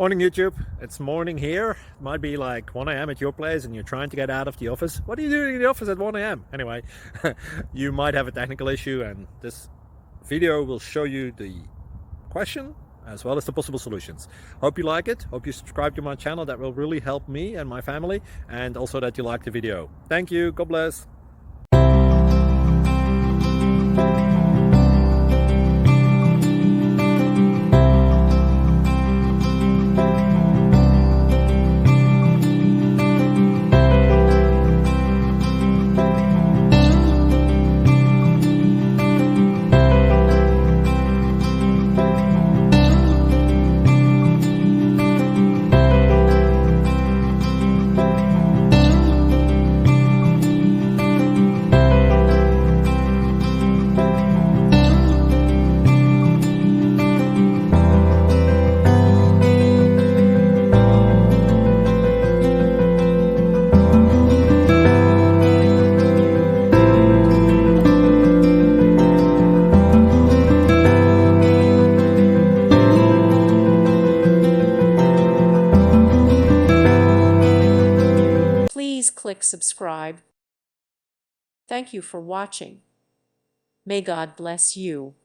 Morning YouTube, it's morning here. It might be like 1 a.m. at your place and you're trying to get out of the office. What are you doing in the office at 1 a.m? Anyway, you might have a technical issue and this video will show you the question as well as the possible solutions. Hope you like it, hope you subscribe to my channel. That will really help me and my family, and also that you like the video. Thank you, God bless. Please click subscribe. Thank you for watching. May God bless you.